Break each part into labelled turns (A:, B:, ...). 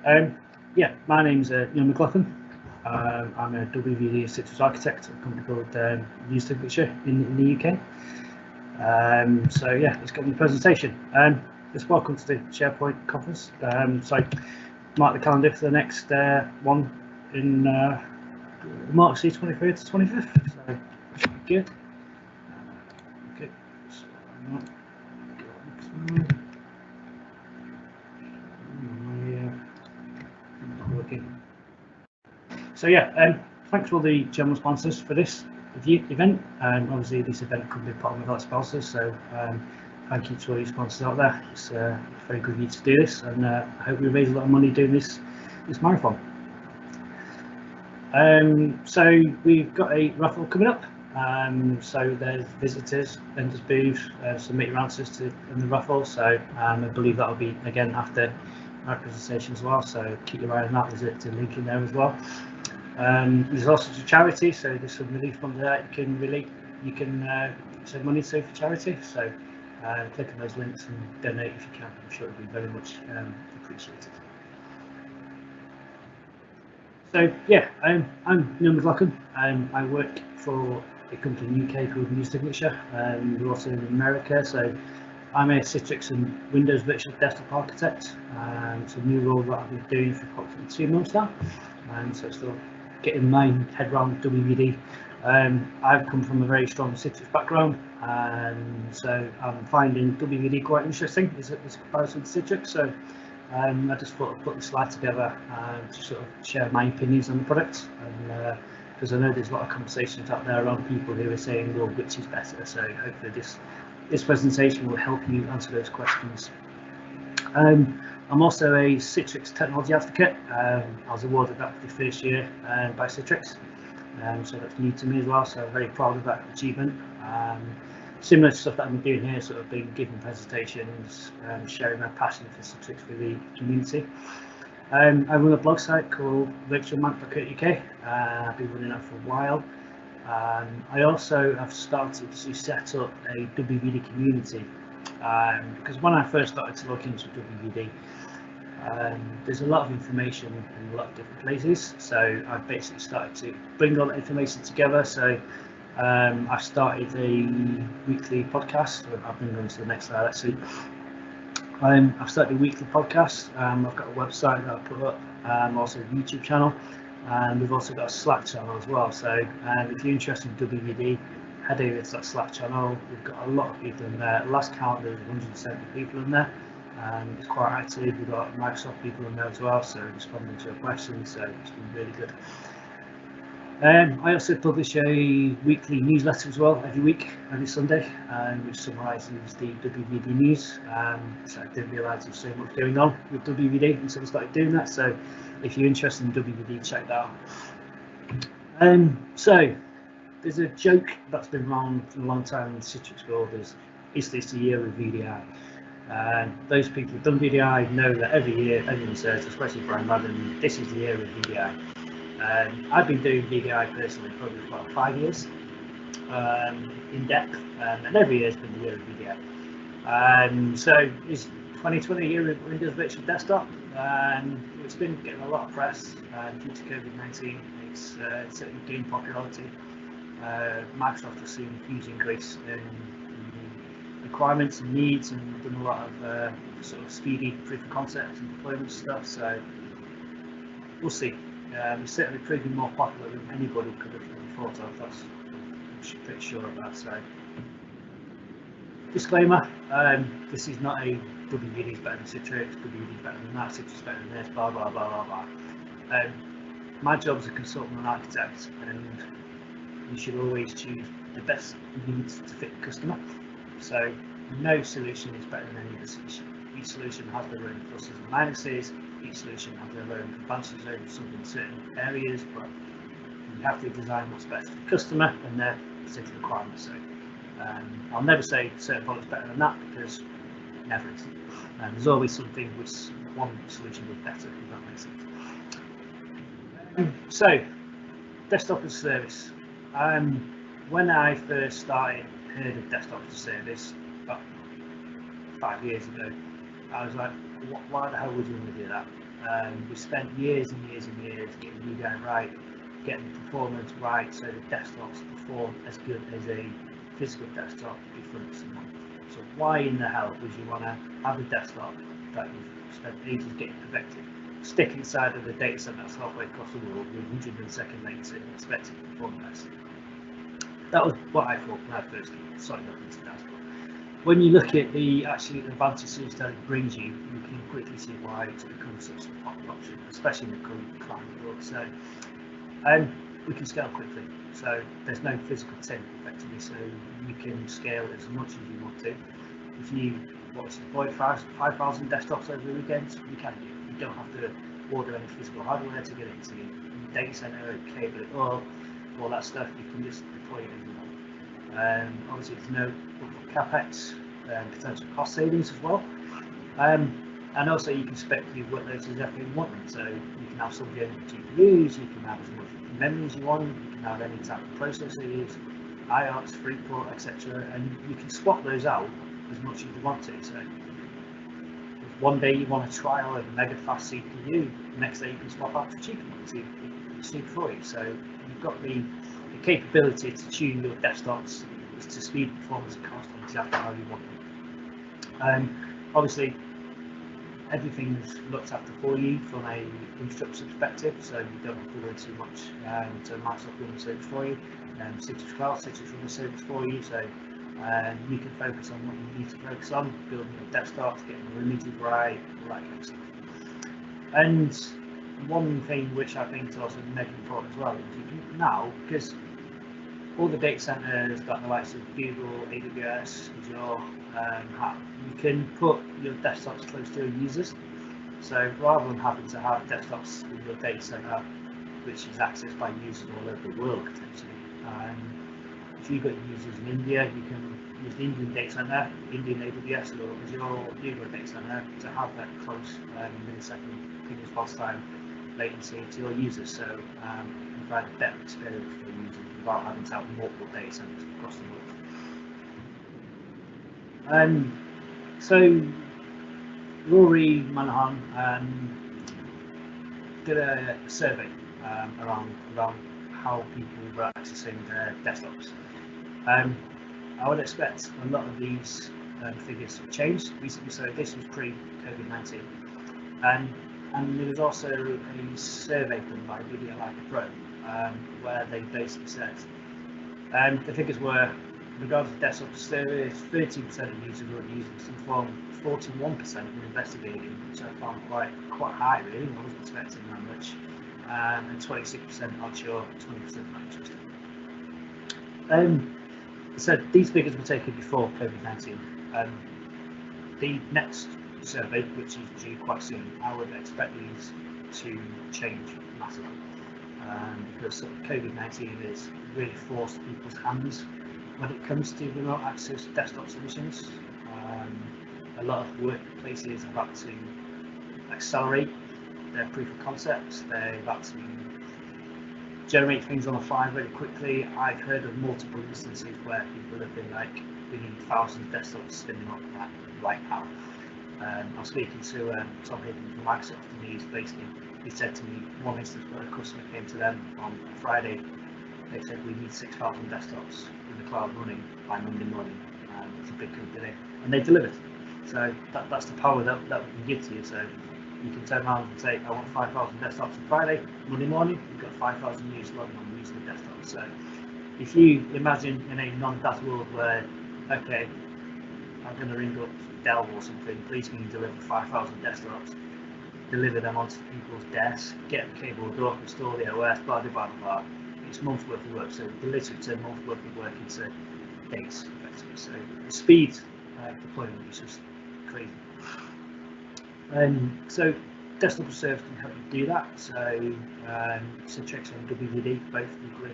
A: Yeah, my name's Neil McLoughlin. I'm a WVD Citrix Architect at a company called Citrix in the UK. So yeah, let's get on the presentation. Just welcome to the SharePoint conference. So mark the calendar for the next one in March the 23rd to 25th. So should be good. Okay. So yeah, thanks to all the general sponsors for this event. Obviously this event could be part of without sponsors, so thank you to all your sponsors out there. It's very good of you to do this, and I hope we raise a lot of money doing this marathon. So we've got a raffle coming up. So there's visitors, vendors booth, submit your answers to in the raffle. So I believe that'll be again after my presentation as well. So keep your eye on that. There's a link in there as well. There's also a charity, so there's some relief fund there you can send money to for charity. So click on those links and donate if you can. I'm sure it'll be very much appreciated. So yeah, I'm Neil McLoughlin. I work for a company in the UK called New Signature. We're also in America, so I'm a Citrix and Windows Virtual Desktop Architect. It's a new role that I've been doing for approximately 2 months now, and so still getting my head around WVD. I've come from a very strong Citrix background, and so I'm finding WVD quite interesting as a comparison to Citrix. So I just thought I'd put the slide together to sort of share my opinions on the product, and because I know there's a lot of conversations out there around people who are saying, well, which is better. So hopefully this presentation will help you answer those questions. I'm also a Citrix technology advocate. I was awarded that for the first year by Citrix, so that's new to me as well. So I'm very proud of that achievement. Similar to stuff that I've been doing here, sort of been giving presentations, sharing my passion for Citrix with the community. I run a blog site called virtualmac.co.uk. I've been running that for a while. I also have started to set up a WVD community because when I first started to look into WVD, there's a lot of information in a lot of different places. So I've basically started to bring all that information together. So I've started a weekly podcast. I've been going to the next slide actually. I've started a weekly podcast. I've got a website that I put up, also a YouTube channel, and we've also got a Slack channel as well. So if you're interested in WVD, head over to that Slack channel. We've got a lot of people in there. Last count, there's 170 people in there. It's quite active. We've got Microsoft people in there as well, so responding to your questions. So it's been really good. I also publish a weekly newsletter as well every week, every Sunday, which summarises the WVD news. So I didn't realise there's so much going on with WVD until I started doing that. So if you're interested in WVD, check that out. So there's a joke that's been around for a long time in the Citrix world: is this the year of VDI? Those people who've done VDI know that every year everyone says, especially Brian Madden, this is the year of VDI. I've been doing VDI personally probably for about 5 years in depth, and every year has been the year of VDI. So is 2020 a year of Windows Virtual Desktop? It's been getting a lot of press due to COVID-19. It's certainly gained popularity. Microsoft has seen a huge increase in requirements and needs, and done a lot of sort of speedy proof of concept and deployment stuff. So we'll see. It's certainly proving more popular than anybody could have thought of. That's I'm pretty sure of that. So disclaimer: this is not a WVD is better than Citrix, WVD is better than that, Citrix is better than this, blah blah blah blah blah. My job as a consultant and architect, and you should always choose the best needs to fit the customer. So no solution is better than any other solution. Each solution has their own pluses and minuses. Each solution has their own advantages over something in certain areas, but you have to design what's best for the customer and their particular requirements. So I'll never say certain product's better than that, because never is. There's always something which one solution is better, if that makes sense. So desktop as a service. When I first heard of desktop as a service about 5 years ago, I was like, why the hell would you want to do that? We spent years and years and years getting the UGA right, getting the performance right, so the desktops perform as good as a physical desktop before it's a month. So why in the hell would you want to have a desktop that you've spent ages getting perfected, stick inside of the data center that's halfway across the world with 100 millisecond latency and expect it to perform best? That was what I thought when I first started looking into that. When you look at the actual advantages that it brings you, you can quickly see why it's become such a popular option, especially in the current climate world. So, we can scale quickly. So there's no physical tin effectively, so you can scale as much as you want to. If you want to deploy 5,000 desktops over the weekend, you can do. You don't have to order any physical hardware to get it into your data center, cable it up, all that stuff. You can just deploy it in the morning. Obviously, there's no capex, potential cost savings as well. And also you can spec your workloads exactly you want them. So you can have some of your own GPUs, you can have as much memory as you want, you can have any type of processors, IOPS, throughput, etc. And you can swap those out as much as you want to. So if one day you want to trial a mega fast CPU, the next day you can swap out to cheaper ones to suit for you. So you've got the capability to tune your desktops to speed, performance, and cost exactly how you want them. Obviously, everything's looked after for you from a infrastructure perspective, so you don't have to worry too much to Microsoft run the service for you. Citrix Cloud, Citrix run the service for you, so you can focus on what you need to focus on, building your desktops, getting the images right, all that kind of stuff. And one thing which I think is also mega important as well is you can now, because all the data centers that the likes of Google, AWS, Azure have, you can put your desktops close to your users. So rather than having to have desktops in your data center, which is accessed by users all over the world potentially, if you've got users in India, you can use the Indian data center, Indian AWS or Azure or Google data center to have that close millisecond ping response time latency to your users, so provide a better experience for your users without having to have multiple data centers across the world. So Rory Manahan did a survey around how people were accessing their desktops. I would expect a lot of these figures to change recently, so this was pre-COVID-19. And there was also a survey done by Video Like a Pro, where they basically said the figures were, regarding the desktop service, 13% of users were using some form, 41% were investigating, which I found quite high really. I wasn't expecting that much, and 26% not sure, 20% not interested. So these figures were taken before COVID-19. The next survey, which is due quite soon, I would expect these to change massively, because COVID-19 has really forced people's hands when it comes to remote access desktop solutions. A lot of workplaces have had to accelerate their proof of concepts. They've had to generate things on the fly very quickly. I've heard of multiple instances where people have been like, we need thousands of desktops spinning up right now. I was speaking to Tom Hayden from Microsoft, and he said to me one instance where a customer came to them on Friday. They said we need 6,000 desktops in the cloud running by Monday morning. It's a big company, and they delivered. So that's the power that we can give to you. So you can turn around and say, I want 5,000 desktops on Friday, Monday morning, you've got 5,000 users logging on using the desktop. So if you imagine in a non-DAS world where, okay, I'm going to ring up Dell or something, please can you deliver 5,000 desktops, deliver them onto people's desks, get them cabled up, install the OS, blah, blah, blah, blah. It's months worth of work, so they literally turn months worth of work into days, effectively. So the speed deployment is just crazy. So desktop as service can help you do that. So Citrix and WVD both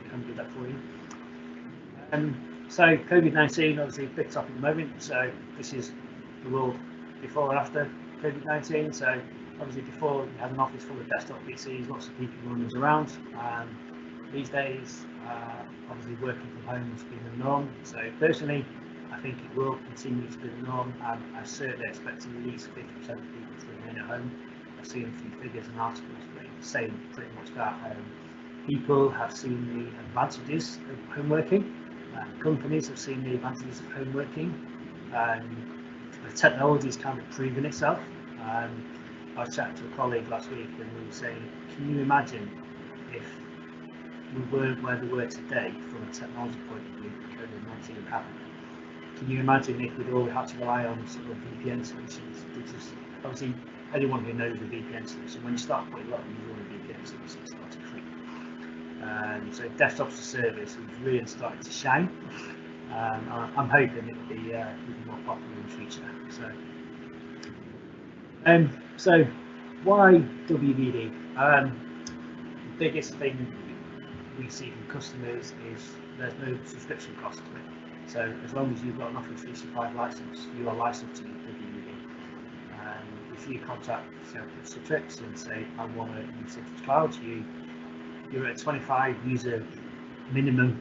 A: can do that for you. So COVID-19 obviously a big topic at the moment. So this is the world before and after COVID-19. So obviously before you had an office full of desktop PCs, lots of people running around. These days, obviously working from home has been the norm. So personally, I think it will continue to be the norm, and I certainly expect at least 50% of people to remain at home I've seen a few figures and articles saying pretty much that people have seen the advantages of home working, companies have seen the advantages of home working, the technology has kind of proven itself. I was chatting to a colleague last week and we were saying, can you imagine if we weren't where we were today from a technology point of view, COVID-19 happened? Can you imagine if we'd all had to rely on sort of VPN solutions? Because obviously, anyone who knows the VPN solution, when you start putting a lot of users on a VPN solution, it starts to creep. So desktop as a service is really starting to shine. I'm hoping it will be even more popular in the future. So why WVD? The biggest thing we see from customers is there's no subscription cost to it. So as long as you've got an Office 365 license, you are licensed to WVD. If you contact Citrix and say I want to use Citrix Cloud, you're at a 25 user minimum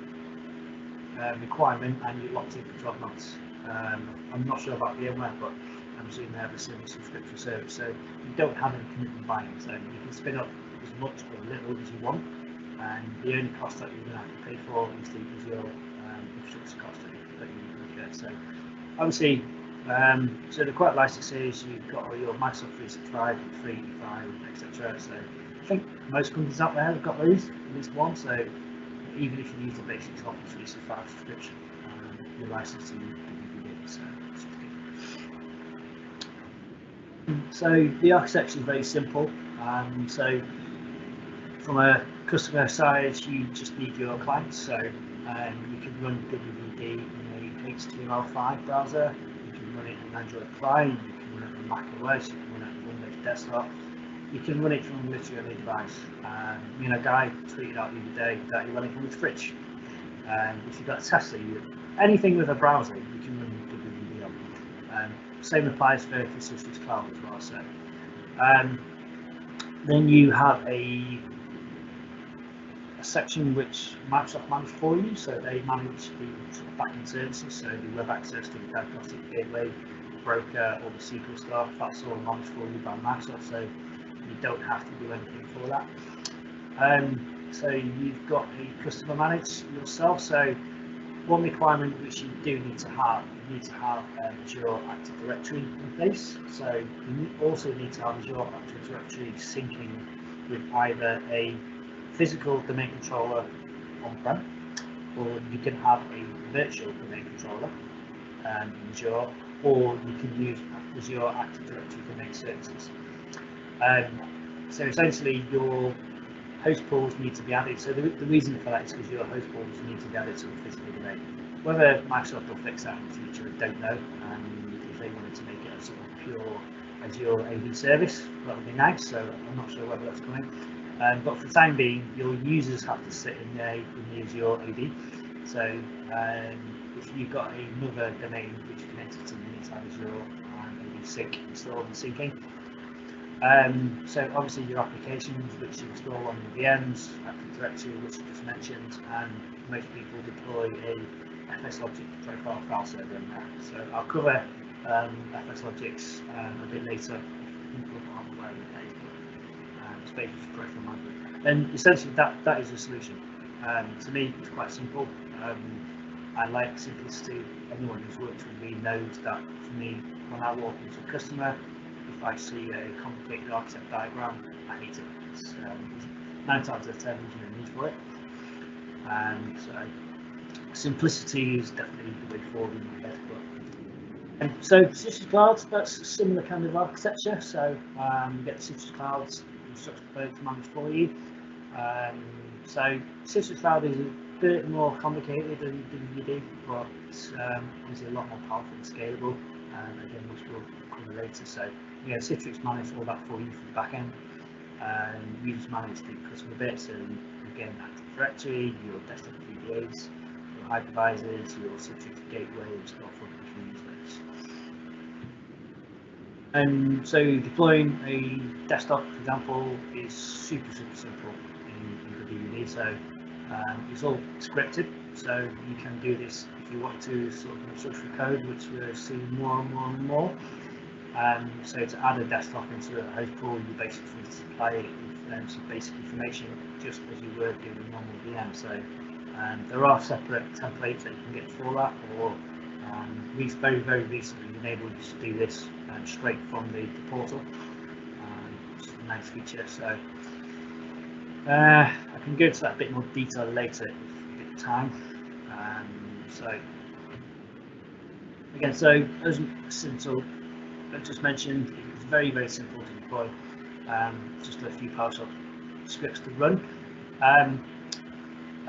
A: requirement and you're locked in for 12 months. I'm not sure about VMware, but I'm assuming they have a similar subscription service, so you don't have any commitment buying, so you can spin up as much or little as you want, and the only cost that you're going to have to pay for is your infrastructure cost that you incur. So obviously, so the quite licenses, you've got all your Microsoft 365, 365, etc. So I think most companies out there have got those, at least one. So even if you use the basic Office 365 subscription, you're licensed to WVD. So the architecture is very simple. So from a customer side, you just need your clients. So you can run WVD in a HTML5 browser. You can run it in an Android client. You can run it on Mac OS. You can run it on Windows desktop. You can run it from literally any device. A guy tweeted out the other day that he ran it from his fridge. If you've got a Tesla, anything with a browser, you can run WVD on. Same applies for Citrix Cloud as well. So then you have a section which Microsoft manage for you. So they manage the sort of backend services, so the web access to the diagnostic gateway, broker, all the SQL stuff. That's all managed for you by Microsoft. So you don't have to do anything for that. So you've got a customer manage yourself. So one requirement which you do need to have, Azure Active Directory in place. So you also need to have Azure Active Directory syncing with either a physical domain controller on-prem, or you can have a virtual domain controller in Azure, or you can use Azure Active Directory domain services. So essentially your host pools need to be added. So the reason for that is because your host pools need to be added to the physical domain. Whether Microsoft will fix that in the future, I don't know. If they wanted to make it a sort of pure Azure AD service, that would be nice. So I'm not sure whether that's coming. But for the time being, your users have to sit in the Azure AD. So if you've got another domain which is connected to the inside Azure AD sync installed and syncing. So obviously your applications which you install on the VMs, Active Directory which you just mentioned, and most people deploy a FS Logic profile file server in there. So I'll cover FS Logics a bit later. On where it is, but it's basically profile management. And essentially that is the solution. To me, it's quite simple. I like simplicity. Anyone who's worked with me knows that for me, when I walk into a customer, if I see a complicated architect diagram, I hate it. It's 9 times out of 10 there's no need for it. So simplicity is definitely the way forward in my head. So Citrix Cloud, that's a similar kind of architecture. So you get the Citrix Cloud infrastructure components managed for you. So Citrix Cloud is a bit more complicated than WVD, but it's obviously a lot more powerful and scalable. Again, which we'll cover later. So Citrix manage all that for you from the back end. You just manage the customer bits, and again, Active Directory, your desktop VDAs, your hypervisors, your Citrix gateway, and stuff if you use those. So deploying a desktop, for example, is super simple in WVD. So it's all scripted, so you can do this if you want to sort of structure code, which we're seeing more and more. So to add a desktop into a host pool, you basically supply it with some basic information, just as you would do with a normal VM. So there are separate templates that you can get for that, or very recently enabled you to do this straight from the portal, which is a nice feature. So I can go into that a bit more detail later if I get time. So again, as I just mentioned, it's very simple to deploy. Just a few PowerShell scripts to run.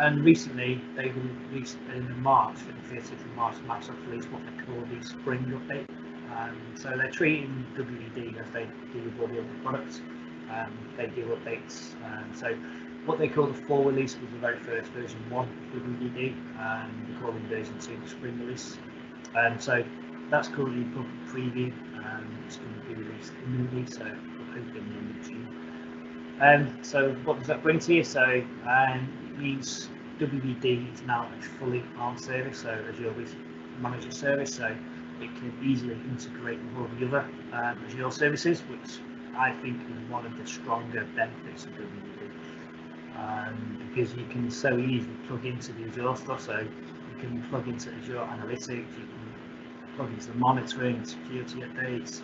A: And recently, they released in March, the 30th of March, Microsoft released what they call the Spring Update. So they're treating WVD as they do with all the other products. They do updates. So what they call the fall release was the very first version 1 of WVD, and they're calling version 2 the Spring release. So that's currently public preview. It's going to be released imminently, so we're hoping in June. So what does that bring to you? So it means WVD is now a fully ARM service, so Azure Manager service, so it can easily integrate with all the other Azure services, which I think is one of the stronger benefits of WVD, because you can so easily plug into the Azure stuff. So you can plug into Azure Analytics, you can plug into the monitoring, security updates.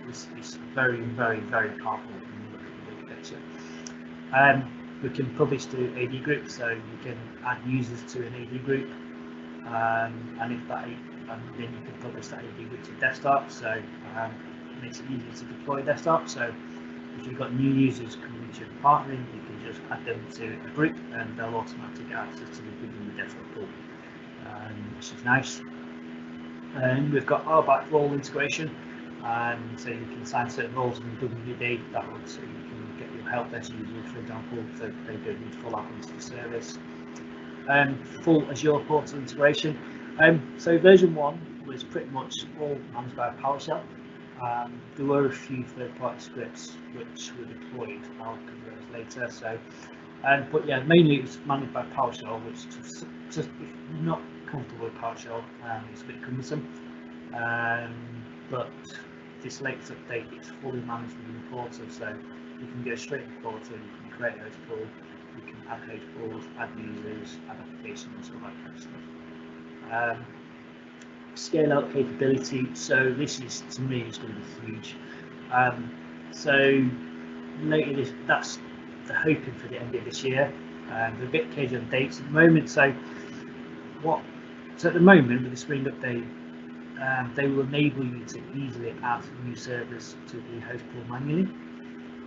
A: It's very powerful when you look at the big picture. We can publish to AD groups, so you can add users to an AD group, and then you can publish that AD group to desktop. So it makes it easier to deploy desktop. So if you've got new users coming into your department, you can just add them to a group, and they'll automatically get access to the desktop pool, which is nice. And we've got RBAC role integration, so you can assign certain roles in WVD. That would, so you can get your help desk users, for example, so they don't need to follow up into the service. Full Azure portal integration. So version 1 was pretty much all managed by PowerShell. There were a few third-party scripts which were deployed. I'll cover those later. So, but yeah, mainly it was managed by PowerShell, which just if you're not comfortable with PowerShell, it's a bit cumbersome. But this latest update is fully managed within the portal, so you can go straight to the portal, you can create a host pool, you can add host pools, add users, add applications, all that kind of stuff. Scale out capability, so this is, to me, it's going to be huge. So later that's the hoping for the end of this year. They're a bit cagey on dates at the moment. So at the moment with the Spring Update, they will enable you to easily add new servers to the host pool manually.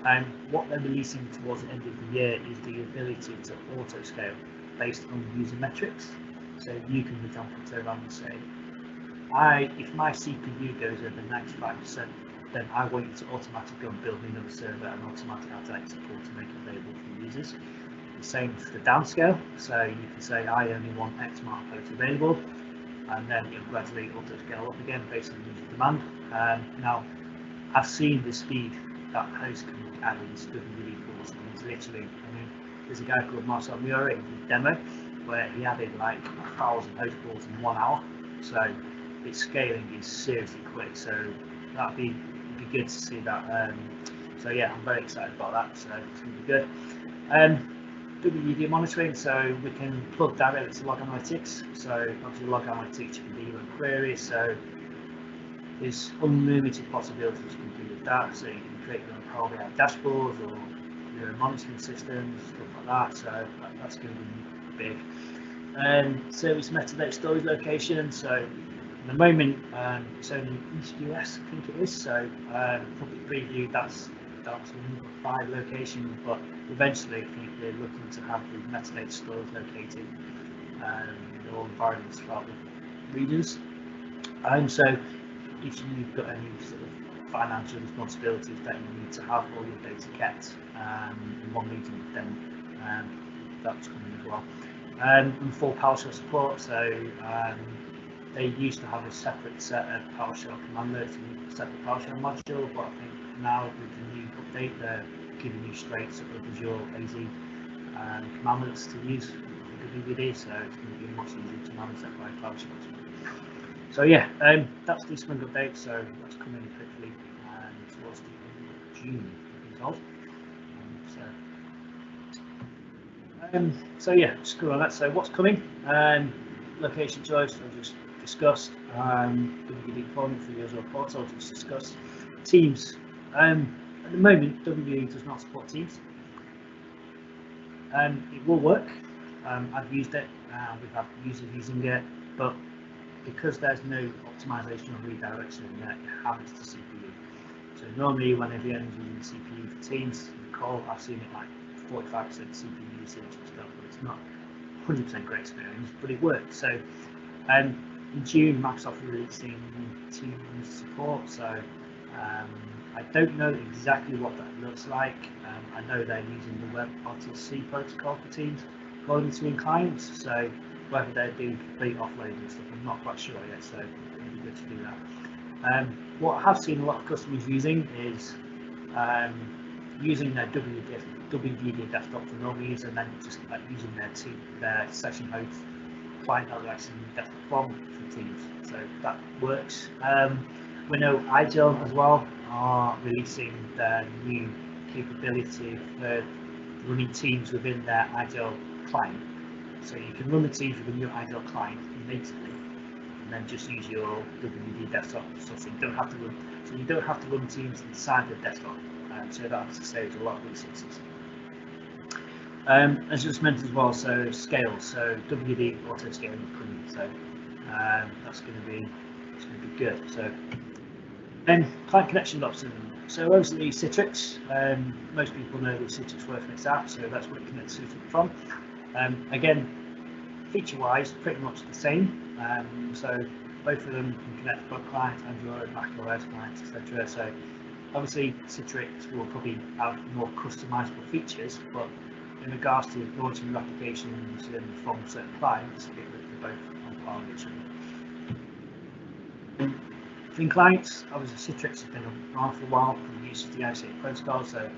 A: And what they're releasing towards the end of the year is the ability to auto scale based on user metrics. So you can, for example, turn around and say, if my CPU goes over 95%, then I want you to automatically go and build me another server and automatically add that support to make it available for users. The same for the downscale, so you can say I only want X amount of hosts available, and then you'll gradually auto scale up again based on user demand. Now, I've seen the speed that hosts can add into WVD pools, and it's literally, there's a guy called Marcel Murray in the demo where he added like 1,000 host pools in 1 hour, so its scaling is seriously quick. So that'd be good to see that. So yeah, I'm very excited about that. So it's going to be good. WVD monitoring, so we can plug directly to Log Analytics. So obviously Log Analytics, you can do your own queries. So there's unlimited possibilities you can do with that. So you can create your own Power BI dashboards or your own monitoring systems, stuff like that. So that's going to be big. Service metadata storage location. So at the moment, it's only East US, I think it is. So public preview, that's number 5 location, but eventually I think they're looking to have the metadata storage located in all environments throughout the regions. So if you've got any sort of financial responsibilities that you need to have all your data kept in one region, then that's coming as well. And full PowerShell support, so they used to have a separate set of PowerShell commandlets and a separate PowerShell module, but I think now with the new update, they're giving you straight sort of Azure AZ commandlets to use for WVD, so it's going to be much easier to manage that by PowerShell. So yeah, that's the Spring update. So that's coming hopefully towards the end of June, I've been told. So yeah, just go on that. So what's coming? Location choice I've just discussed. WVD deployment for the user reports I've just discussed. Teams. At the moment, WVD does not support Teams. It will work. I've used it. We've had users using it, but because there's no optimization or redirection in there, it happens to CPU. So normally when a VM is using CPU for Teams, I've seen it like 45% CPU usage and stuff, but it's not 100% great experience, but it works. So in June, Microsoft are releasing Teams support. So I don't know exactly what that looks like. I know they're using the WebRTC protocol for Teams calling between clients. So whether they're doing complete offload and stuff, I'm not quite sure yet. So it'd be good to do that. What I have seen a lot of customers using is using their WVD desktop for normal use, and then just using their session host client address and desktop for Teams. So that works. We know Agile as well are releasing their new capability for running Teams within their Agile client. So you can run the Teams within your Agile client natively, and then just use your WVD desktop stuff. So you don't have to run. So you don't have to run Teams inside the desktop. So that saves a lot of resources. As just mentioned as well, so scale. So WVD auto scaling coming. So that's going to be good. So then client connection option. So obviously Citrix. Most people know that Citrix works in its app, so that's where it connects Citrix from. Again, feature-wise, pretty much the same. So both of them can connect both clients, Android, Mac OS clients, etc. So obviously Citrix will probably have more customizable features, but in regards to launching new applications from certain clients, they're both on par with each other. Thin clients, obviously Citrix has been around for a while and uses the ICA protocol, so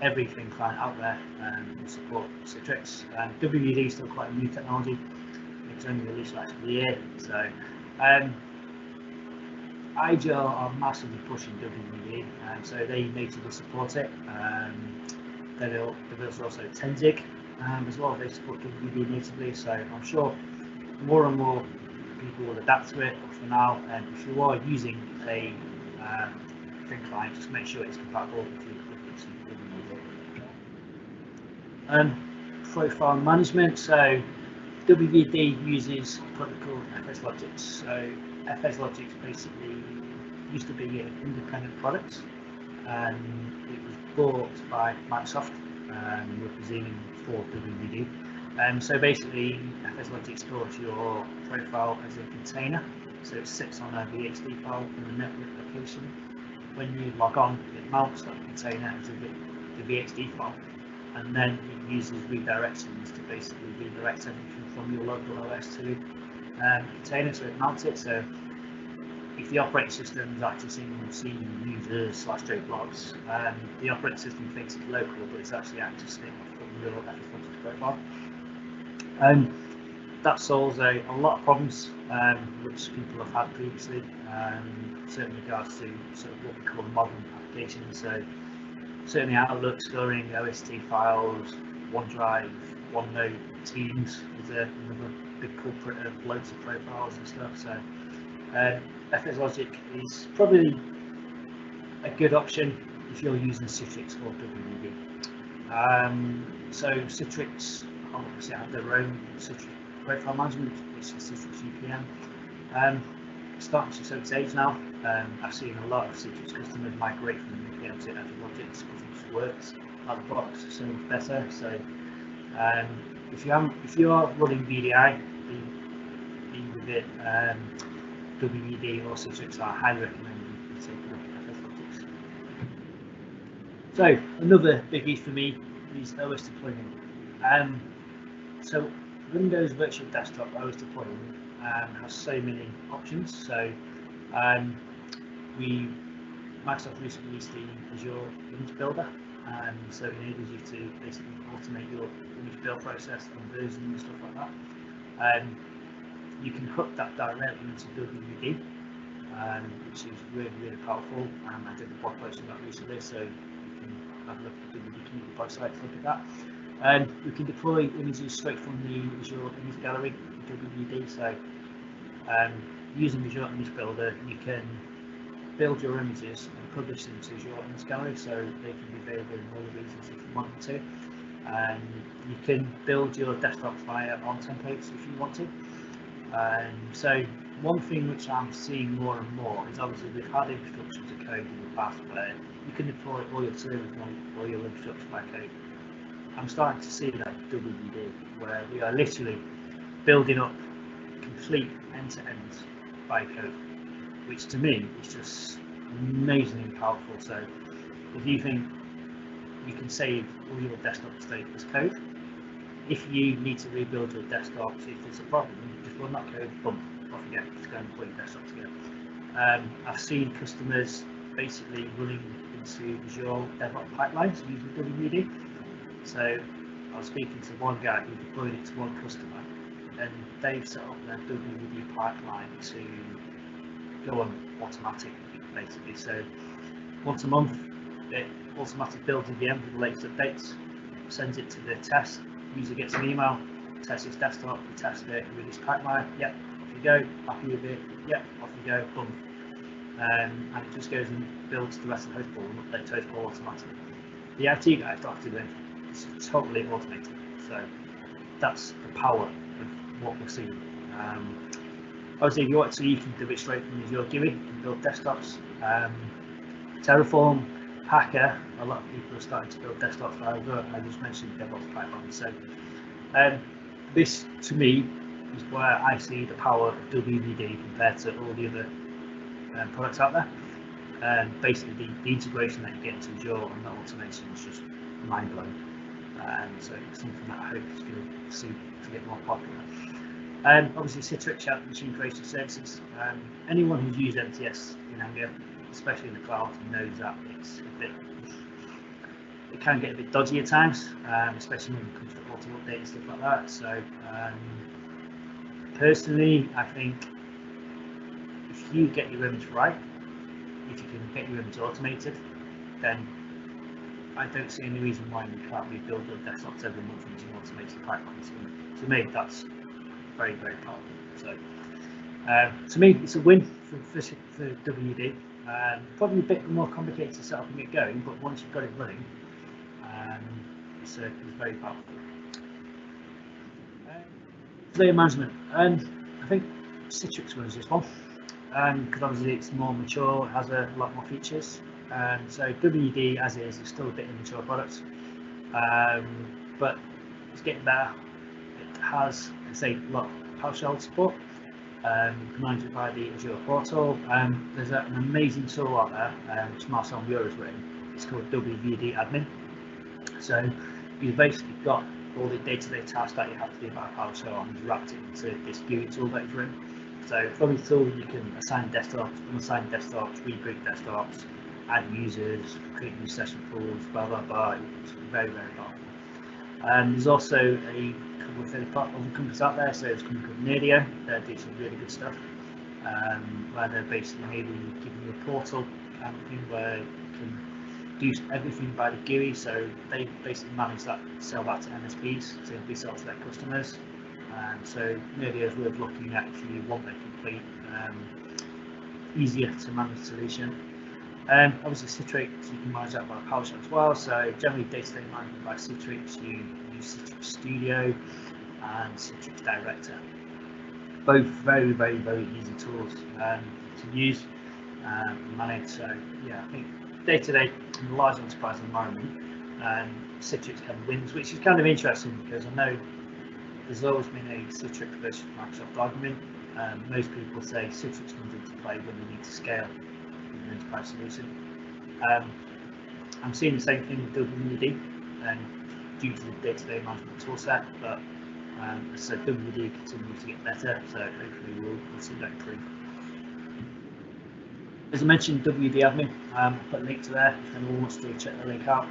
A: every thin client out there will support Citrix. WVD is still quite a new technology. It's only released last year, so Agile are massively pushing WVD, and so they natively support it. There's also Tenzig as well. They support WVD natively, so I'm sure more and more people will adapt to it. But for now, if you are using a thin client, just make sure it's compatible with WVD. Profile management. So WVD uses a product called FSLogix. So FSLogix basically used to be an independent product, and it was bought by Microsoft representing for WVD. So basically, FSLogix stores your profile as a container, so it sits on a VHD file in the network location. When you log on, it mounts that container as the VHD file, and then it uses redirections to basically redirect everything from your local OS to container, so it mounts it. So if the operating system is accessing users / blobs, the operating system thinks it's local, but it's actually accessing from your FSLogix profile. That solves a lot of problems which people have had previously, certainly in regards to sort of what we call modern applications. So certainly Outlook storing OST files, OneDrive, OneNote, Teams is another big culprit of loads of profiles and stuff. So FSLogix is probably a good option if you're using Citrix or WVD. So Citrix obviously have their own Citrix profile management, which is Citrix UPM. Starting to show its age now. I've seen a lot of Citrix customers migrate from UPM to FSLogix because it just works out of the box so much better. So if you are running VDI, be with it. WVD or Citrix, I highly recommend you take a look at FSLogix. So another biggie for me is OS deployment. So Windows Virtual Desktop OS deployment has so many options. So Microsoft recently released the Azure Image Builder, so it enables you to basically automate your image build process, conversion and stuff like that. you can hook that directly into WVD, which is really, really powerful. I did a blog post on that recently, so you can have a look at the WVD community website to look at that. We can deploy images straight from the Azure Image Gallery to WVD. So using Azure Image Builder, you can build your images and publish them to Azure Image Gallery, so they can be available in all the regions if you want them to. You can build your desktop via ARM templates if you want to. So one thing which I'm seeing more and more is, obviously we've had infrastructure to code in the past where you can deploy all your servers or your infrastructure by code. I'm starting to see that WVD, where we are literally building up complete end-to-end by code, which to me is just amazingly powerful. So if you think you can save all your desktop state as code, if you need to rebuild your desktop, if there's a problem, just run that code, boom, off you go, just go and put your desktop together. I've seen customers basically running into Azure DevOps pipelines using WVD. So I was speaking to one guy who deployed it to one customer, and they've set up their WVD pipeline to go on automatic, basically. So once a month, it automatically builds a VM with the latest updates, sends it to the test. User gets an email, tests his desktop, we test it with this pipeline. Yep, off you go. Happy with it? Yep, off you go. Boom. And it just goes and builds the rest of the host pool and updates host pool automatically. The IT guys don't have to do anything. It's totally automated. So that's the power of what we're seeing. Obviously, if you want to, you can do it straight from Azure GUI. You can build desktops. Terraform, Packer, a lot of people are starting to build desktops for Azure. I just mentioned DevOps pipeline. So this, to me, is where I see the power of WVD compared to all the other products out there. Basically, the integration that you get into Azure and the automation is just mind-blowing. So it's something that I hope is going to see to get more popular. Obviously, Citrix Machine Creation Services. Anyone who's used MTS in Anglia, especially in the cloud, knows that it's a bit, it can get a bit dodgy at times, especially when it comes to auto update and stuff like that. So personally, I think if you get your image right, if you can get your image automated, then I don't see any reason why you can't rebuild your desktops every month using automated pipelines. To me, that's very, very powerful. So to me, it's a win for WVD. Probably a bit more complicated to set up and get going, but once you've got it running, it's very powerful. Layer management, I think Citrix runs this one, because obviously it's more mature, it has a lot more features. So WVD as is still a bit immature product, but it's getting better. It has, I say, a lot of PowerShell support, managed by the Azure portal. There's an amazing tool out there, which Marcel Muir has written. It's called WVD Admin. So you've basically got all the day-to-day tasks that you have to do by PowerShell and wrapped it into this GUI tool that you've written. So from the tool, you can assign desktops, unassign desktops, regroup desktops, add users, create new session pools, blah blah blah. It's very, very powerful. There's also a couple of other companies out there. So there's a company called Nerdio. They do some really good stuff, where they're basically maybe giving you a portal kind of thing where you can do everything by the GUI. So they basically manage that, sell that to MSPs, so they sell to their customers. So Nerdio is worth looking at if you want a complete, easier to manage solution. Obviously Citrix, you can manage that by PowerShell as well. So generally day-to-day management by Citrix, you use Citrix Studio and Citrix Director. Both very, very, very easy tools to use and manage. So yeah, I think day-to-day in a large enterprise environment, Citrix kind of wins, which is kind of interesting because I know there's always been a Citrix versus Microsoft argument. Most people say Citrix comes into play when they need to scale an enterprise solution. I'm seeing the same thing with WVD, due to the day-to-day management toolset, but so WVD continues to get better, so hopefully we'll see that improve. As I mentioned, WVD Admin, I'll put a link to there if anyone wants to check the link out.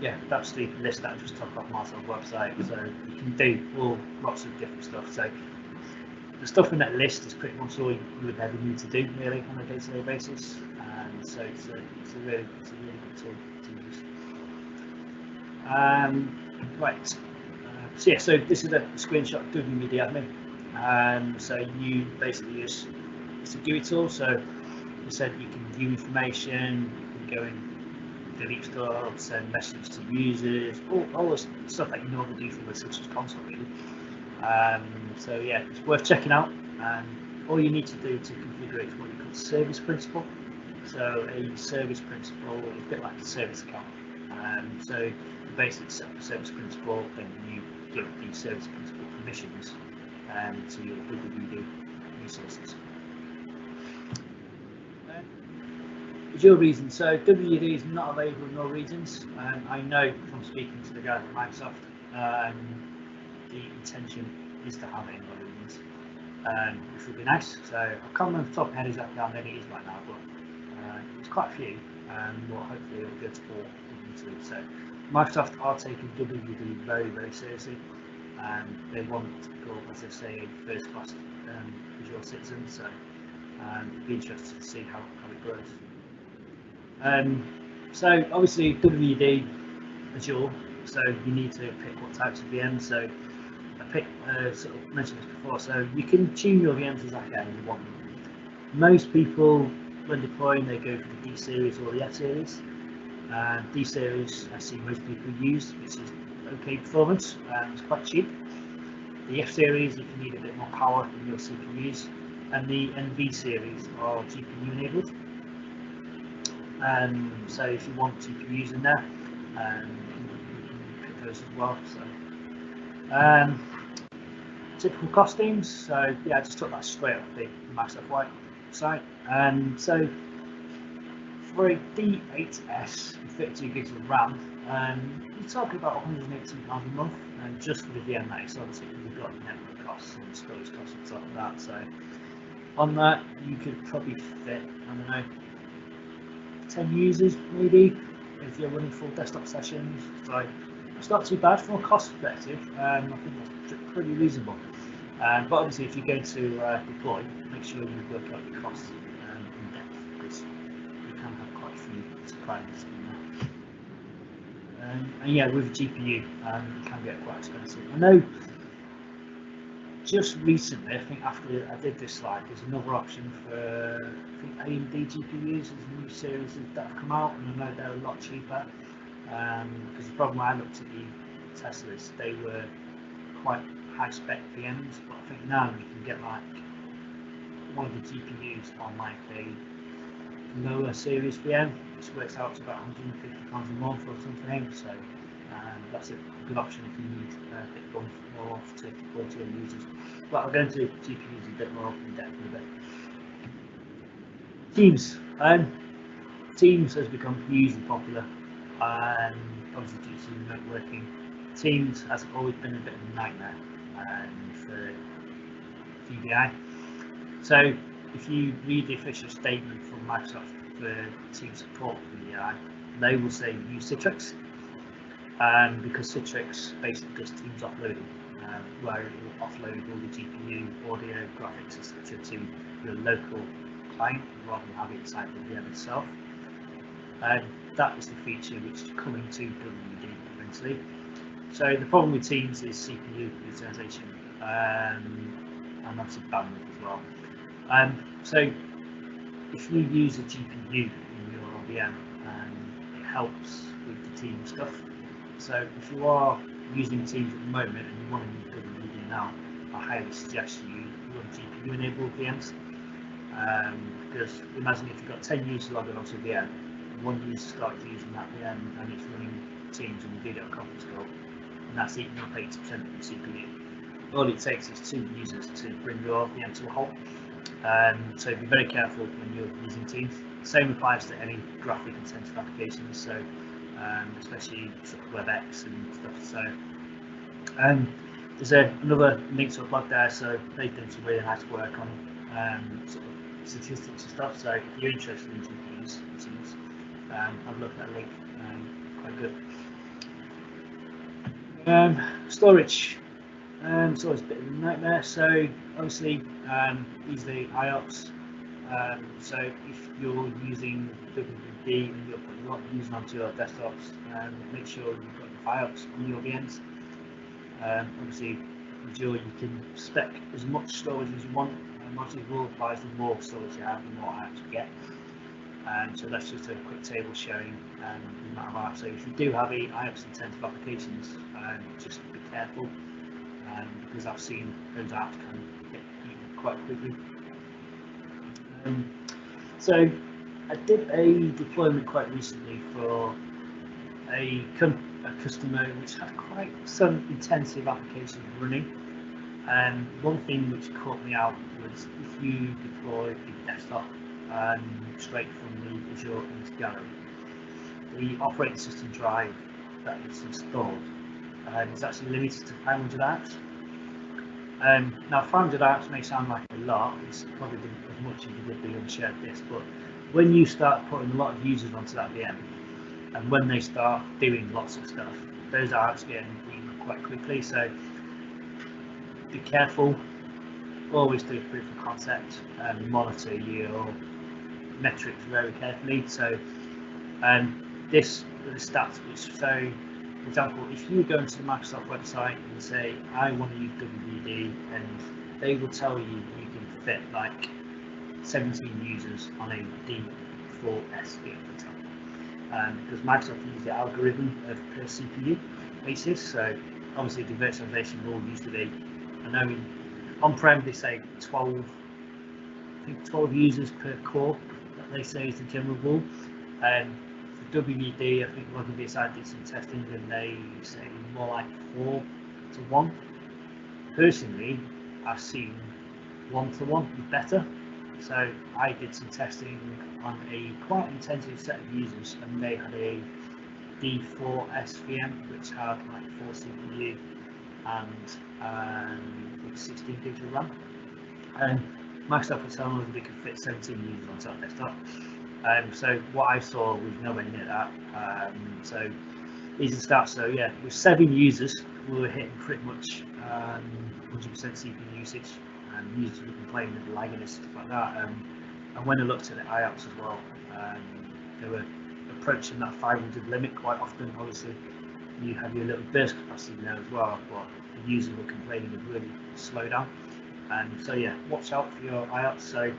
A: Yeah, that's the list that I just took off Marcel's website, so you can do lots of different stuff. So the stuff in that list is pretty much all you would ever need to do really on a day-to-day basis, and so it's a really good tool to use. Right, so yeah, so this is a screenshot of WVD Admin. So you basically use, it's a GUI tool, so you said you can view information, you can go and delete stuff, send messages to users, all the stuff that you normally do from a Citrix console really. So yeah, it's worth checking out. All you need to do to configure it is what you call service principal. So a service principal is a bit like a service account. So you basically set up a service principal and you give the service principal permissions to your WVD resources. Your reason, so WVD is not available in all regions. I know from speaking to the guys at Microsoft, the intention is to have it in all regions, which would be nice. So I can't remember off the top of my head exactly how many it is right now, but it's quite a few, but hopefully it will go to all regions. So Microsoft are taking WVD very seriously, and they want to become, as they say, a first-class visual citizen. So it'd be interesting to see how it grows. So obviously WVD Azure, so you need to pick what types of VMs. So I sort of mentioned this before, so you can tune your VMs exactly how you want them. Most people, when deploying, they go for the D series or the F series. D series I see most people use, which is okay performance, it's quite cheap. The F series, you can need a bit more power in your CPUs, and the NV series are GPU enabled. So if you want GPUs in there, you can pick those as well. So typical costings. So yeah, I just took that straight off the Microsoft website. So for a D8S with 32 gigs of RAM, you're talking about £118 a month, and just for the VM that is, obviously you've got network costs and storage costs on top of that. So on that, you could probably fit, I don't know, 10 users maybe if you're running full desktop sessions. So it's not too bad from a cost perspective. I think that's pretty reasonable. But obviously, if you're going to deploy, make sure you work out your costs in depth, because you can have quite a few surprises in there. And yeah, with a GPU, it can get quite expensive. I know just recently, I think after I did this slide, there's another option for, I think, AMD GPUs. There's a new series that have come out, and I know they're a lot cheaper. Because the problem I looked at the Teslas, they were quite high spec VMs, but I think now you can get like one of the GPUs on like a lower series VM, which works out to about £150 a month or something. So that's a good option if you need a bit more to deploy to your users. But I'll go into GPUs a bit more in depth in a bit. Teams. Teams has become hugely popular, obviously due to remote working. Teams has always been a bit of a nightmare for VDI. So if you read the official statement from Microsoft for team support for VDI, they will say use Citrix, because Citrix basically does Teams offloading, where it will offload all the GPU, audio, graphics, etc. to your local client rather than have it inside the VM itself. That is the feature which is coming to WVD eventually. So the problem with Teams is CPU utilization, and obviously bandwidth as well. So if you use a GPU in your VM, it helps with the Team stuff. So if you are using Teams at the moment and you want to use WVD now, I highly suggest you run GPU enabled VMs, because imagine if you've got 10 users logging onto a VM, one user starts using that VM and it's running Teams on the video conference call, and that's eating up 80% of the CPU. All it takes is 2 users to bring your VM to a halt. So be very careful when you're using Teams. Same applies to any graphic intensive applications, so especially sort of WebEx and stuff. So there's another link to a blog there, so they've done some really nice work on sort of statistics and stuff. So if you're interested in GPUs and Teams, I've looked at that link, quite good. Storage. So it's a bit of a nightmare. So obviously, these are the IOPS. So if you're using WVD and you're putting a lot of users onto your desktops, make sure you've got the IOPS on your VMs. Obviously, ensure you can spec as much storage as you want. Obviously, rule applies: the more storage you have, the more IOPS you get. So that's just a quick table showing the amount of IOPS. So if you do have IOPS intensive applications, just be careful, because I've seen those apps can get eaten quite quickly. So I did a deployment quite recently for a customer which had quite some intensive applications running. One thing which caught me out was if you deploy a desktop straight from the Azure into Gallery, the operating system drive that is installed is actually limited to 500 apps. Now 500 apps may sound like a lot, it's probably as much as you would be on a shared disk, but when you start putting a lot of users onto that VM, and when they start doing lots of stuff, those apps get eaten quite quickly. So be careful, always do proof of concept, and monitor your metrics very carefully. So this are the stats which, so for example, if you go into the Microsoft website and say I want to use WVD, and they will tell you you can fit like 17 users on a D4S VM, for example, because Microsoft uses the algorithm of per CPU basis. So obviously the virtualization rule used to be, I know on-prem they say 12 users per core, that they say is the general rule. For WVD, I think WVD did some testing and they say more like 4 to 1. Personally, I've seen 1 to 1 is better. So I did some testing on a quite intensive set of users, and they had a D4S VM which had like 4 CPU and 16 gigs of RAM. And Microsoft was telling us they could fit 17 users onto that desktop. So what I saw was nowhere near that. So these are stats. So yeah, with 7 users, we were hitting pretty much 100% CPU usage, and users were complaining of lagging and stuff like that. And when I looked at the IOPS as well, they were approaching that 500 limit quite often. Obviously, you have your little burst capacity there as well, but the users were complaining of really slow down. So yeah, watch out for your IOPS. So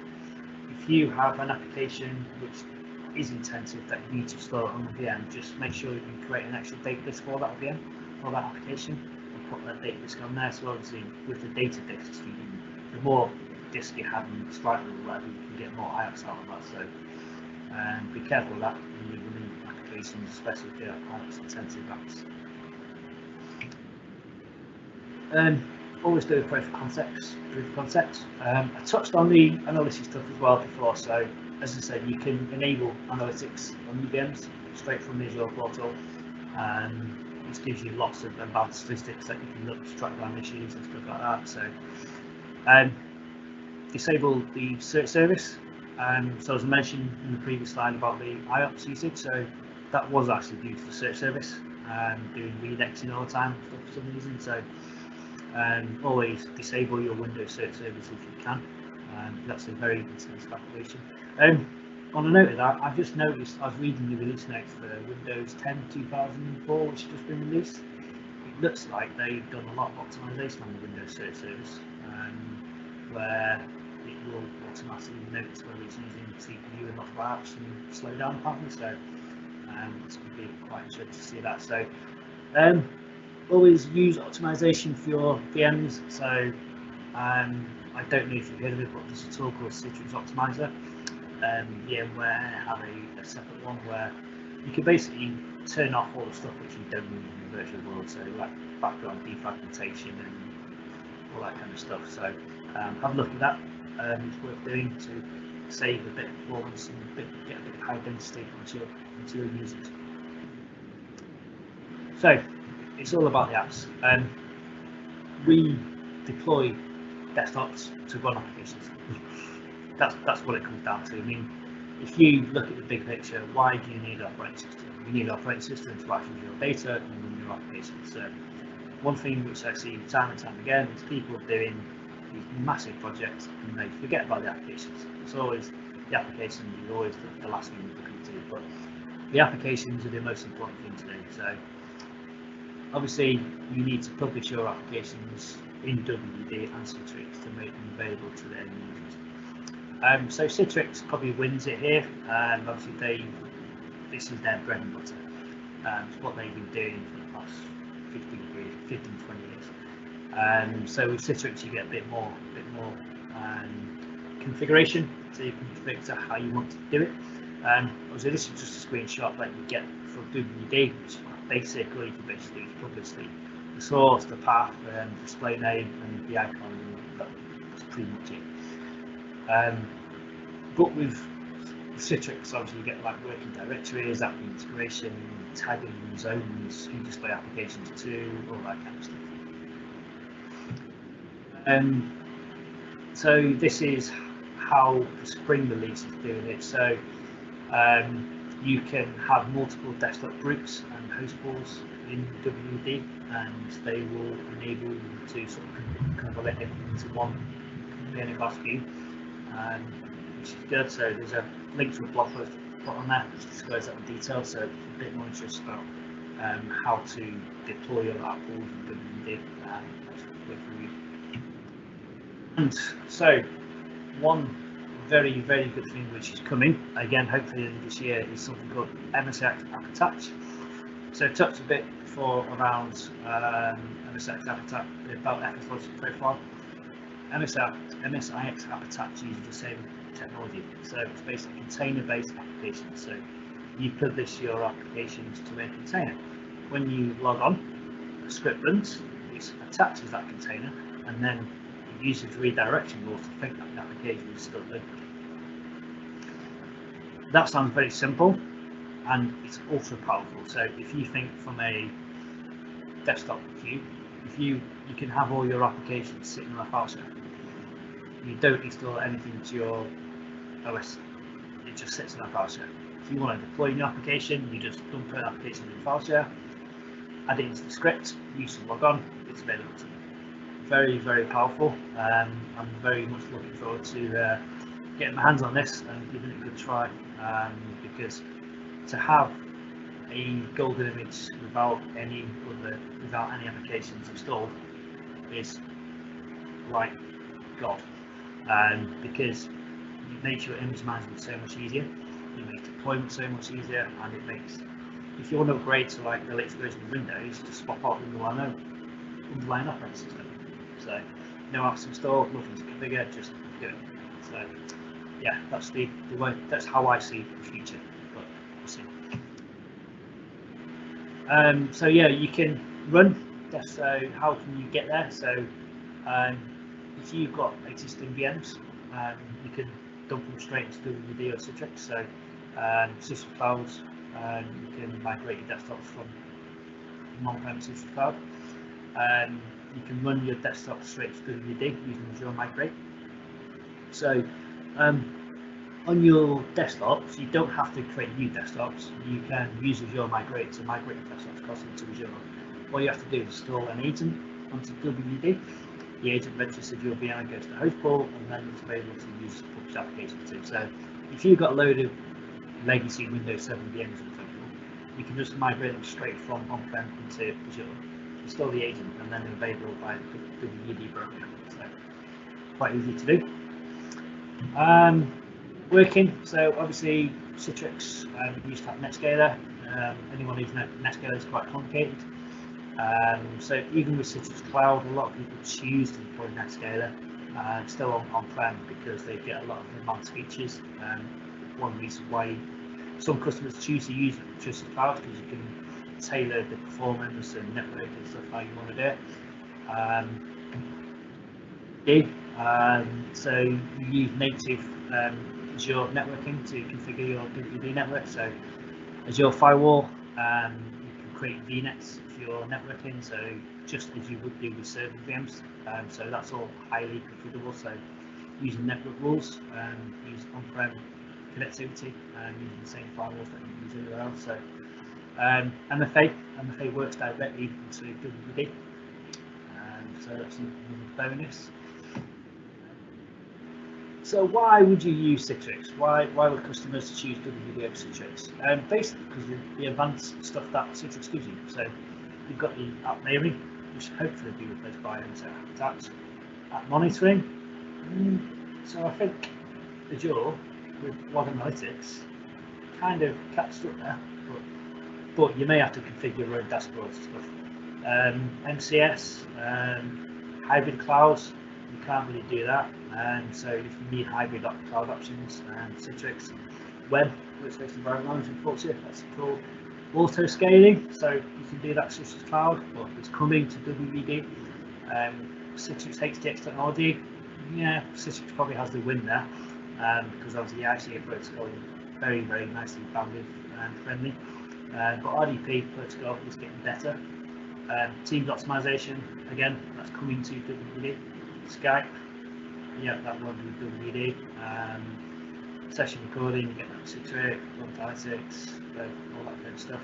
A: if you have an application which is intensive that you need to store on the VM, just make sure you create an extra data disk for that VM, for that application, and put that data disk on there. So obviously with the data disks, the more disk you have in slightly or whatever, you can get more IOPS out of that. So be careful of that when you're running applications, especially if they're IOPS intensive apps. Always do a proof of concept. I touched on the analysis stuff as well before. So as I said, you can enable analytics on your VMs straight from the Azure portal, which gives you lots of advanced statistics that you can look to track down issues and stuff like that. So disable the search service. So as I mentioned in the previous slide about the IOPS usage, so that was actually due to the search service doing reindexing all the time for some reason. So always disable your Windows search service if you can. That's a very intensive application. On a note of that, I've just noticed, I was reading the release notes for Windows 10 2004, which has just been released. It looks like they've done a lot of optimization on the Windows search service, where it will automatically notice whether it's using CPU and lots of apps and slow down apparently. So it's going to be quite interesting to see that. So always use optimization for your VMs. So I don't know if you've heard of it, but there's a tool called Citrix Optimizer. VMware have a separate one where you can basically turn off all the stuff which you don't need in the virtual world, so like background defragmentation and all that kind of stuff. So have a look at that. It's worth doing to save a bit of performance and get a bit of high density onto your users. So it's all about the apps. We deploy desktops to run applications. That's what it comes down to. I mean, if you look at the big picture, why do you need an operating system? You need an operating system to access your data and run your applications. So one thing which I see time and time again is people doing these massive projects and they forget about the applications. It's always the applications is always the last thing you're looking to do, but the applications are the most important thing to do. So obviously you need to publish your applications in WVD and Citrix to make them available to their users. So Citrix probably wins it here. Obviously this is their bread and butter. It's what they've been doing for the past 15, 20 years. So with Citrix you get a bit more configuration, so you can configure to how you want to do it. Obviously this is just a screenshot that you get from WVD, which basically you basically publish the source, the path, display name, and the icon, and that's pretty much it. But with Citrix, obviously you get like working directories, app integration, tagging, zones, in-display applications too, all that kind of stuff. So this is how the Spring release is doing it. So you can have multiple desktop groups and host pools in WVD, and they will enable you to sort of convert it into one container class view, which is good. So there's a link to a blog post put on there which describes that in detail. So if you're a bit more interested about how to deploy your app pools in WVD, that's worth reviewing. And so one very good thing which is coming again hopefully this year is something called MSX Pack Attached. So I talked a bit before around MSX Pack Attached about FS Logic Profile. MSX Pack Attached uses the same technology, so it's basically container-based applications. So you publish your applications to a container. When you log on, a script runs, it attaches that container, and then it uses redirection rules to think that the application is still open. That sounds very simple, and it's ultra powerful. So if you think from a desktop view, you can have all your applications sitting on a file share. You don't install anything to your OS, it just sits in a file share. If you want to deploy your application, you just dump an application in a file share, add it into the script, use to log on, it's available to you. Very powerful. I'm very much looking forward to getting my hands on this and giving it a good try, because to have a golden image without any applications installed is like God, because it makes your image management so much easier, it makes deployment so much easier, and it makes, if you want to upgrade to like the latest version of Windows, just swap out the underlying operating system. So no apps installed, nothing to configure, just do it. So yeah, that's the way, that's how I see the future, but we'll see. So yeah, you can run. So how can you get there? So if you've got existing VMs, you can dump them straight into WVD or Citrix. So Citrix Clouds, you can migrate your desktops from on-prem Citrix Cloud. You can run your desktop straight to WVD using Azure Migrate. So on your desktops, you don't have to create new desktops. You can use Azure Migrate to migrate your desktops across into Azure. All you have to do is install an agent onto WVD. The agent registers your VM, goes to the host pool, and then it's available to use published applications too. So if you've got a load of legacy Windows 7 VMs, for example, you can just migrate them straight from on-prem into Azure, install the agent, and then they're available by the WVD broker. So quite easy to do. Working, so obviously Citrix used to have NetScaler. Anyone who's NetScaler is quite complicated. So even with Citrix Cloud, a lot of people choose to deploy NetScaler still on-prem because they get a lot of advanced features. One reason why some customers choose to use Citrix Cloud is because you can tailor the performance and network and stuff how you want to do it. So you use native Azure networking to configure your WVD network. So Azure Firewall, you can create VNets for your networking, so just as you would do with server VMs. So that's all highly configurable. So using network rules, use on-prem connectivity, using the same firewalls that you use everywhere else. So MFA works directly into WVD. so that's another bonus. So why would you use Citrix? Why would customers choose WVD over Citrix? Basically because of the advanced stuff that Citrix gives you. So you've got the app layering, which hopefully will be replaced by MSX Pack Attached. App monitoring. So I think Azure with log analytics kind of catches up there, but you may have to configure your own dashboards and stuff. MCS, hybrid clouds, you can't really do that, and so if you need hybrid cloud options, Citrix web workspace environment management supports it. That's cool. Auto scaling, so you can do that Citrix cloud, but it's coming to WVD. Citrix HDX technology, yeah, Citrix probably has the win there, because obviously the ICA protocol is very nicely bandwidth and friendly, but RDP protocol is getting better. Teams optimization, again, that's coming to WVD. Skype, yeah, that one with WVD. Session recording, you get that Citrix, Multisession, all that kind of stuff.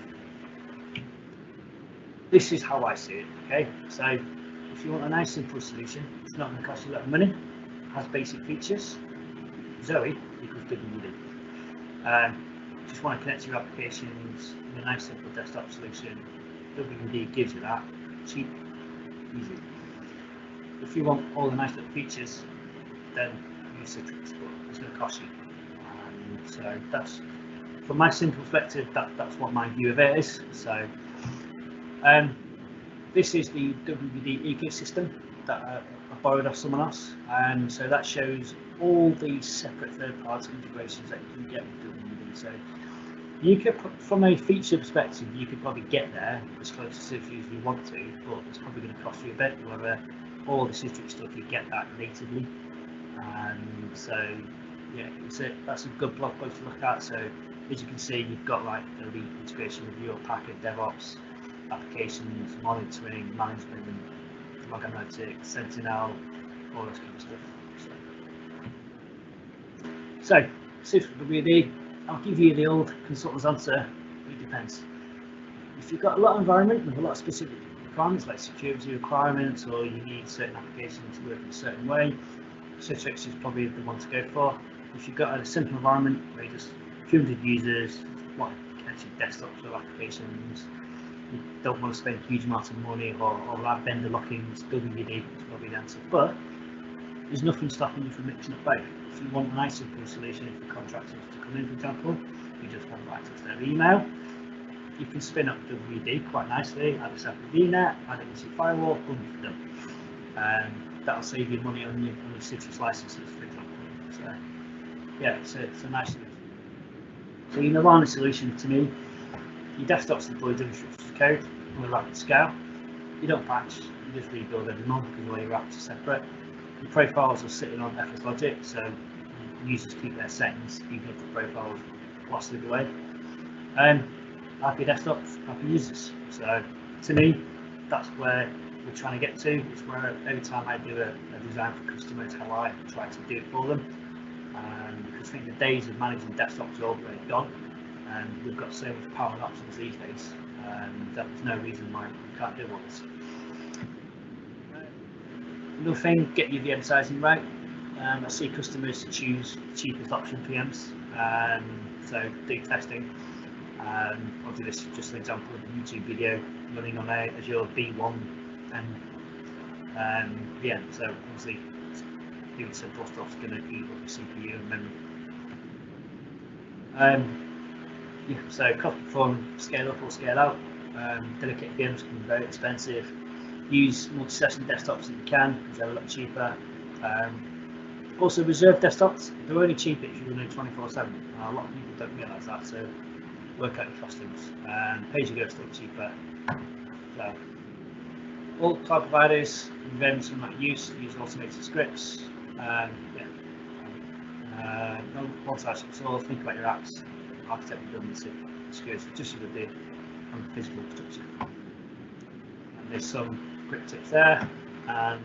A: This is how I see it, okay? So if you want a nice simple solution, it's not going to cost you a lot of money, has basic features, Zoe equals WVD. Just want to connect to your applications in a nice simple desktop solution, WVD gives you that, cheap, easy. If you want all the nice little features, then use Citrix, but it's going to cost you. So that's, from my simple perspective, that's what my view of it is. So this is the WVD ecosystem that I borrowed off someone else, and so that shows all the separate third-party integrations that you can get with WVD. So you could, from a feature perspective, you could probably get there as close to Citrix as you want to, but it's probably going to cost you a bit. Whether all the Citrix stuff, you get that natively, and so yeah, that's a good blog post to look at. So as you can see, you've got like the lead integration with your packet, DevOps, applications, monitoring, management, log analytics, Sentinel, all this kind of stuff. So Citrix WVD, I'll give you the old consultant's answer. It depends. If you've got a lot of environment with a lot of specific requirements, like security requirements, or you need certain applications to work in a certain way, Citrix is probably the one to go for. If you've got a simple environment where you just 200 users, want to connect your desktops or applications, you don't want to spend a huge amount of money or have vendor lock-ins, WVD is probably the answer. But there's nothing stopping you from mixing up both. If you want a nice simple solution for contractors to come in, for example, you just want to access their email, you can spin up WVD quite nicely, add a separate VNet, add it into your firewall, boom, done. That'll save you money on your Citrix licenses, for example. So yeah, it's a nice solution. So your Nirvana solution to me, your desktop's deployed unstructured code on a rapid scale. You don't patch, you just rebuild every month because all your apps are separate. Your profiles are sitting on FS Logic, so users keep their settings even if the profiles blasted away. Happy desktops, happy users. So to me, that's where we're trying to get to. It's where every time I do a design for customers, how I try to do it for them. Because I think the days of managing desktops are already gone, and we've got so much power and options these days that there's no reason why we can't do all this. Another thing, get your VM sizing right. I see customers choose the cheapest option PMs, so do testing. I'll do this just an example of a YouTube video running on a Azure B1, and yeah, so obviously doing simple stuff is going to eat up the CPU and memory. Yeah, so cost perform, scale up or scale out. Dedicated VMs can be very expensive. Use multi-session desktops if you can, because they're a lot cheaper. Also, reserved desktops, they're only cheaper if you're running 24/7. A lot of people don't realise that, so work out your costings. Pay-as-you-go is still cheaper. So, all cloud providers, VMs from that use automated scripts. No one-size fits all. Think about your apps, architect redundancy, security, just as we did on the physical infrastructure. And there's some quick tips there, and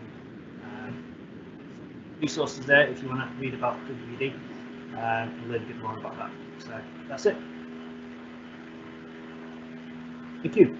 A: resources there if you want to read about WVD and learn a bit more about that. So that's it. Thank you.